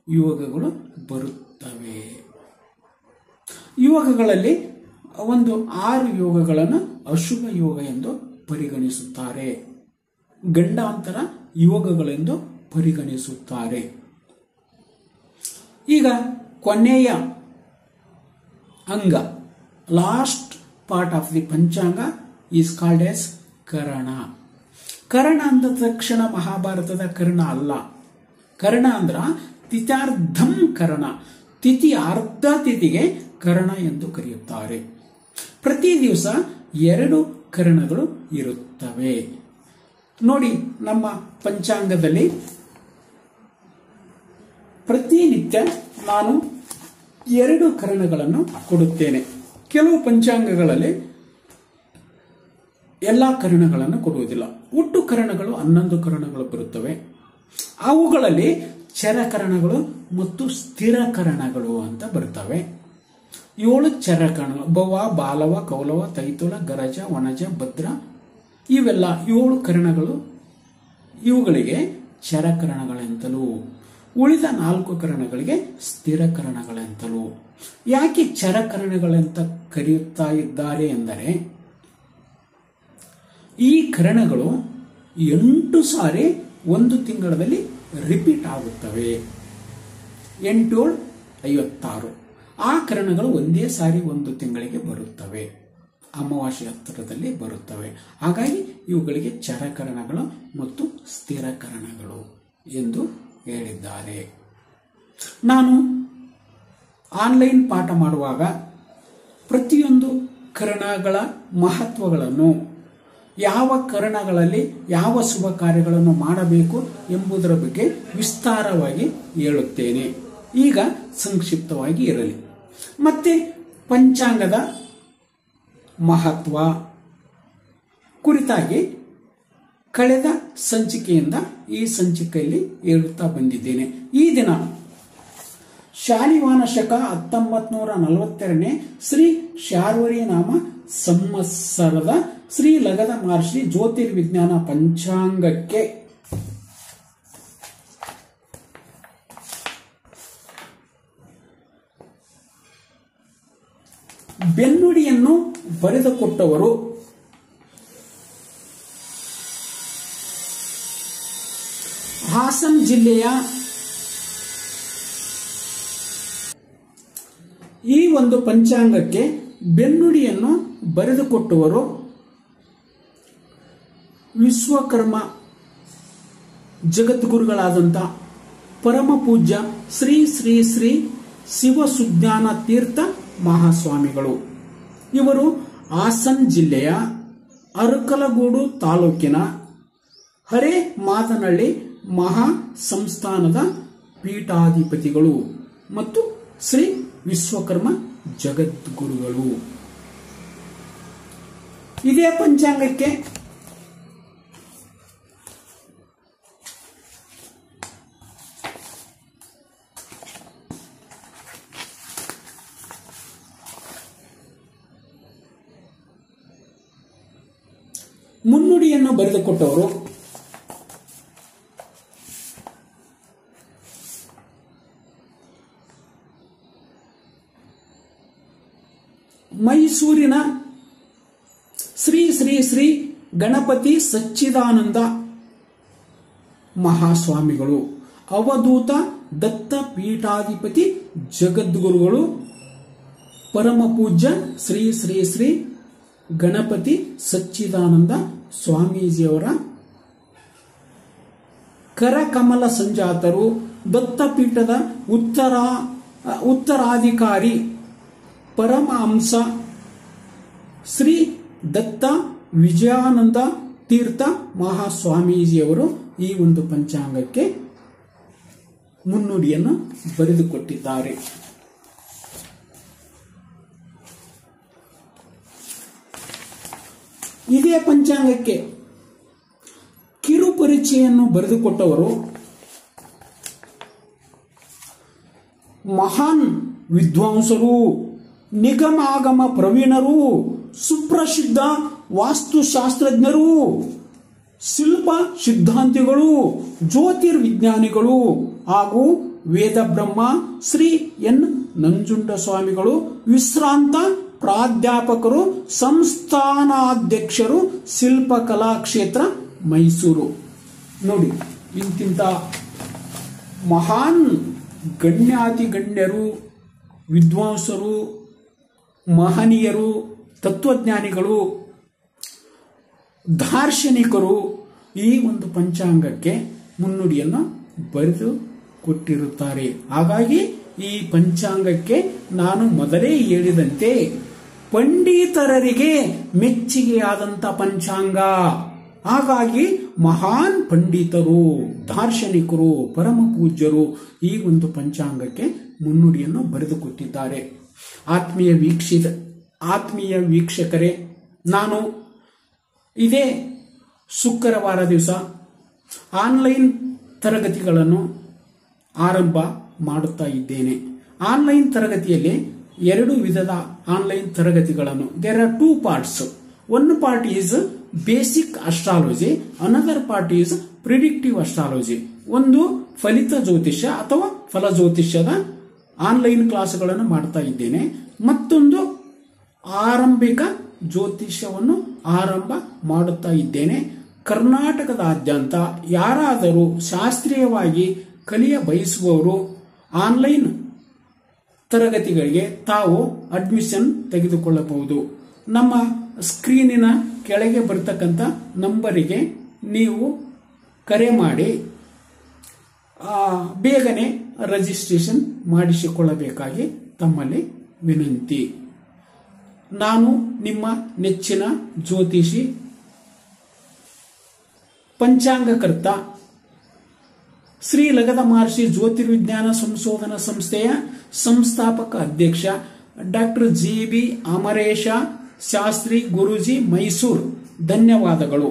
ಯೋಗಗಳು ಬರುತ್ತವೆ. ಯೋಗಗಳಲ್ಲಿ ಒಂದು 6 ಯೋಗಗಳನ್ನು ಅಶುಭ ಯೋಗ ಎಂದು ಪರಿಗಣಿಸುತ್ತಾರೆ, ಗಂಡಾಂತರ ಯೋಗಗಳೆಂದು ಪರಿಗಣಿಸುತ್ತಾರೆ. ಈಗ ಕೊನೆಯ ಅಂಗ, ಲಾಸ್ಟ್ ಪಾರ್ಟ್ ಆಫ್ ದಿ ಪಂಚಾಂಗ ಈಸ್ ಕಾಲ್ಡ್ ಎಸ್ ಕರಣ. ಕರ್ಣ ಅಂದ ತಕ್ಷಣ ಮಹಾಭಾರತದ ಕರ್ಣ ಅಲ್ಲ. ಕರ್ಣ ಅಂದ್ರ ತಿಥಾರ್ಧಂ ಕರ್ಣ, ತಿಥಿ ಅರ್ಧ ತಿಥಿಗೆ ಕರ್ಣ ಎಂದು ಕರೆಯುತ್ತಾರೆ. ಪ್ರತಿ ದಿವಸ 2 ಕರ್ಣಗಳು ಇರುತ್ತವೆ. ನೋಡಿ, ನಮ್ಮ ಪಂಚಾಂಗದಲ್ಲಿ ಪ್ರತಿನಿತ್ಯ ನಾನು 2 ಕರ್ಣಗಳನ್ನು ಕೊಡುತ್ತೇನೆ. ಕೆಲವು ಪಂಚಾಂಗಗಳಲ್ಲಿ ಎಲ್ಲಾ ಕರ್ಣಗಳನ್ನು ಕೊಡುವುದಿಲ್ಲ. ಒಟ್ಟು ಕರ್ಣಗಳು 11 ಕರ್ಣಗಳು ಬರುತ್ತವೆ. ಅವುಗಳಲ್ಲಿ ಚರಕರಣಗಳು ಮತ್ತು ಸ್ಥಿರ ಕರಣಗಳು ಅಂತ ಬರುತ್ತವೆ. 7 ಚರಕರಣ, ಭವ, ಬಾಲವ, ಕೌಲವ, ತೈತುಲ, ಗರಜ, ವನಜ, ಭದ್ರ, ಇವೆಲ್ಲ 7 ಕರ್ಣಗಳು. ಇವುಗಳಿಗೆ ಚರಕರಣಗಳೆಂತಲೂ, ಉಳಿದ 4 ಕರ್ಣಗಳಿಗೆ ಸ್ಥಿರ ಕರ್ಣಗಳೆಂತಲೂ. ಯಾಕೆ ಚರಕರಣಗಳೆಂತ ಕರೆಯುತ್ತಾ ಇದ್ದಾರೆ ಎಂದರೆ, ಈ ಕರ್ಣಗಳು 8 ಸಾರಿ ಒಂದು ತಿಂಗಳಲ್ಲಿ ರಿಪೀಟ್ ಆಗುತ್ತವೆ. 8 7 56. ಆ ಕರ್ಣಗಳು ಒಂದೇ ಸಾರಿ ಒಂದು ತಿಂಗಳಿಗೆ ಬರುತ್ತವೆ, ಅಮಾವಾಸ್ಯೆ ಹತ್ತಿರದಲ್ಲಿ ಬರುತ್ತವೆ. ಹಾಗಾಗಿ ಇವುಗಳಿಗೆ ಚರಕರಣಗಳು ಮತ್ತು ಸ್ಥಿರಕರಣಗಳು ಎಂದು ಹೇಳಿದ್ದಾರೆ. ನಾನು ಆನ್ಲೈನ್ ಪಾಠ ಮಾಡುವಾಗ ಪ್ರತಿಯೊಂದು ಕರ್ಣಗಳ ಮಹತ್ವಗಳನ್ನು, ಯಾವ ಕರ್ಣಗಳಲ್ಲಿ ಯಾವ ಶುಭ ಕಾರ್ಯಗಳನ್ನು ಮಾಡಬೇಕು ಎಂಬುದರ ಬಗ್ಗೆ ವಿಸ್ತಾರವಾಗಿ ಹೇಳುತ್ತೇನೆ. ಈಗ ಸಂಕ್ಷಿಪ್ತವಾಗಿ ಇರಲಿ. ಮತ್ತೆ ಪಂಚಾಂಗದ ಮಹತ್ವ ಕುರಿತಾಗಿ ಕಳೆದ ಸಂಚಿಕೆಯಿಂದ ಈ ಸಂಚಿಕೆಯಲ್ಲಿ ಹೇಳುತ್ತಾ ಬಂದಿದ್ದೇನೆ. ಈ ದಿನ ಶಾಲಿವಾನ ಶಕ 1942ನೇ ಶ್ರೀ ಶಾರ್ವರಿ ನಾಮ ಸಂವತ್ಸರದ ಶ್ರೀ ಲಗದ ಮಹರ್ಷಿ ಜ್ಯೋತಿರ್ವಿಜ್ಞಾನ ಪಂಚಾಂಗಕ್ಕೆ ಬೆನ್ನುಡಿಯನ್ನು ಬರೆದುಕೊಟ್ಟವರು ಹಾಸನ್ ಜಿಲ್ಲೆಯ ಈ ಒಂದು ಪಂಚಾಂಗಕ್ಕೆ ಬೆನ್ನುಡಿಯನ್ನು ಬರೆದುಕೊಟ್ಟವರು ವಿಶ್ವಕರ್ಮ ಜಗದ್ಗುರುಗಳಾದಂಥ ಪರಮ ಪೂಜ್ಯ ಶ್ರೀ ಶ್ರೀ ಶ್ರೀ ಶಿವಸುಜ್ಞಾನ ತೀರ್ಥ ಮಹಾಸ್ವಾಮಿಗಳು. ಇವರು ಹಾಸನ್ ಜಿಲ್ಲೆಯ ಅರಕಲಗೂಡು ತಾಲೂಕಿನ ಹರೇ ಮಾತನಹಳ್ಳಿ ಮಹಾ ಸಂಸ್ಥಾನದ ಪೀಠಾಧಿಪತಿಗಳು ಮತ್ತು ಶ್ರೀ ವಿಶ್ವಕರ್ಮ ಜಗದ್ಗುರುಗಳು. ಇದೇ ಪಂಚಾಂಗಕ್ಕೆ ಮುನ್ನುಡಿಯನ್ನು ಬರೆದುಕೊಟ್ಟವರು ಮೈಸೂರಿನ ಶ್ರೀ ಶ್ರೀ ಶ್ರೀ ಗಣಪತಿ ಸಚ್ಚಿದಾನಂದ ಮಹಾಸ್ವಾಮಿಗಳು, ಅವಧೂತ ದತ್ತ ಪೀಠಾಧಿಪತಿ ಜಗದ್ಗುರುಗಳು, ಪರಮ ಪೂಜ್ಯ ಶ್ರೀ ಶ್ರೀ ಶ್ರೀ ಗಣಪತಿ ಸಚ್ಚಿದಾನಂದ ಸ್ವಾಮೀಜಿಯವರ ಕರಕಮಲ ಸಂಜಾತರು, ದತ್ತಪೀಠದ ಉತ್ತರಾಧಿಕಾರಿ ಪರಮಹಂಸ ಶ್ರೀ ದತ್ತ ವಿಜಯಾನಂದ ತೀರ್ಥ ಮಹಾಸ್ವಾಮೀಜಿಯವರು ಈ ಒಂದು ಪಂಚಾಂಗಕ್ಕೆ ಮುನ್ನುಡಿಯನ್ನು ಬರೆದುಕೊಟ್ಟಿದ್ದಾರೆ. ಇದೇ ಪಂಚಾಂಗಕ್ಕೆ ಕಿರುಪರಿಚಯನ್ನು ಬರೆದುಕೊಟ್ಟವರು ಮಹಾನ್ ವಿದ್ವಾಂಸರು, ನಿಗಮಾಗಮ ಪ್ರವೀಣರು, ಸುಪ್ರಸಿದ್ಧ ವಾಸ್ತುಶಾಸ್ತ್ರಜ್ಞರು, ಶಿಲ್ಪ ಸಿದ್ಧಾಂತಿಗಳು, ಜ್ಯೋತಿರ್ವಿಜ್ಞಾನಿಗಳು ಹಾಗೂ ವೇದ ಬ್ರಹ್ಮ ಶ್ರೀ ಎನ್ ನಂಜುಂಡ ಸ್ವಾಮಿಗಳು, ವಿಶ್ರಾಂತ ಪ್ರಾಧ್ಯಾಪಕರು, ಸಂಸ್ಥಾನಾಧ್ಯಕ್ಷರು, ಶಿಲ್ಪಕಲಾ ಕ್ಷೇತ್ರ ಮೈಸೂರು. ನೋಡಿ, ಇಂತಿಂತ ಮಹಾನ್ ಗಣ್ಯಾತಿ ಗಣ್ಯರು, ವಿದ್ವಾಂಸರು, ಮಹನೀಯರು, ತತ್ವಜ್ಞಾನಿಗಳು, ದಾರ್ಶನಿಕರು ಈ ಒಂದು ಪಂಚಾಂಗಕ್ಕೆ ಮುನ್ನುಡಿಯನ್ನು ಬರೆದು ಕೊಟ್ಟಿರುತ್ತಾರೆ. ಹಾಗಾಗಿ ಈ ಪಂಚಾಂಗಕ್ಕೆ ನಾನು ಮೊದಲೇ ಹೇಳಿದಂತೆ ಪಂಡಿತರರಿಗೆ ಮೆಚ್ಚುಗೆಯಾದಂಥ ಪಂಚಾಂಗ. ಹಾಗಾಗಿ ಮಹಾನ್ ಪಂಡಿತರು, ದಾರ್ಶನಿಕರು, ಪರಮ ಪೂಜ್ಯರು ಈ ಒಂದು ಪಂಚಾಂಗಕ್ಕೆ ಮುನ್ನುಡಿಯನ್ನು ಬರೆದುಕೊಟ್ಟಿದ್ದಾರೆ. ಆತ್ಮೀಯ ವೀಕ್ಷಕರೇ, ನಾನು ಇದೇ ಶುಕ್ರವಾರ ದಿವಸ ಆನ್ಲೈನ್ ತರಗತಿಗಳನ್ನು ಆರಂಭ ಮಾಡುತ್ತಾ ಇದ್ದೇನೆ. ಆನ್ಲೈನ್ ತರಗತಿಯಲ್ಲಿ 2 ವಿಧದ ಆನ್ಲೈನ್ ತರಗತಿಗಳನ್ನು, there are 2 parts. One part is basic astrology, another part is predictive astrology. ಒಂದು ಫಲಿತ ಜ್ಯೋತಿಷ್ಯ ಅಥವಾ ಫಲ ಜ್ಯೋತಿಷ್ಯದ ಆನ್ಲೈನ್ ಕ್ಲಾಸ್ಗಳನ್ನು ಮಾಡ್ತಾ ಇದ್ದೇನೆ. ಮತ್ತೊಂದು ಆರಂಭಿಕ ಜ್ಯೋತಿಷ್ಯವನ್ನು ಆರಂಭ ಮಾಡುತ್ತಾ ಇದ್ದೇನೆ. ಕರ್ನಾಟಕದಾದ್ಯಂತ ಯಾರಾದರೂ ಶಾಸ್ತ್ರೀಯವಾಗಿ ಕಲಿಯ ಬಯಸುವವರು ಆನ್ಲೈನ್ ತರಗತಿಗಳಿಗೆ ತಾವು ಅಡ್ಮಿಷನ್ ತೆಗೆದುಕೊಳ್ಳಬಹುದು. ನಮ್ಮ ಸ್ಕ್ರೀನಿನ ಕೆಳಗೆ ಬರ್ತಕ್ಕಂಥ ನಂಬರಿಗೆ ನೀವು ಕರೆ ಮಾಡಿ ಬೇಗನೆ ರಿಜಿಸ್ಟ್ರೇಷನ್ ಮಾಡಿಸಿಕೊಳ್ಳಬೇಕಾಗಿ ತಮ್ಮಲ್ಲಿ ವಿನಂತಿ. ನಾನು ನಿಮ್ಮ ನೆಚ್ಚಿನ ಜ್ಯೋತಿಷಿ, ಪಂಚಾಂಗಕರ್ತ, ಶ್ರೀ ಲಗದ ಮಹರ್ಷಿ ಜ್ಯೋತಿರ್ವಿಜ್ಞಾನ ಸಂಶೋಧನಾ ಸಂಸ್ಥೆಯ ಸಂಸ್ಥಾಪಕ ಅಧ್ಯಕ್ಷ doctor G B Amaresha Shastri Guruji, Mysuru. ಧನ್ಯವಾದಗಳು.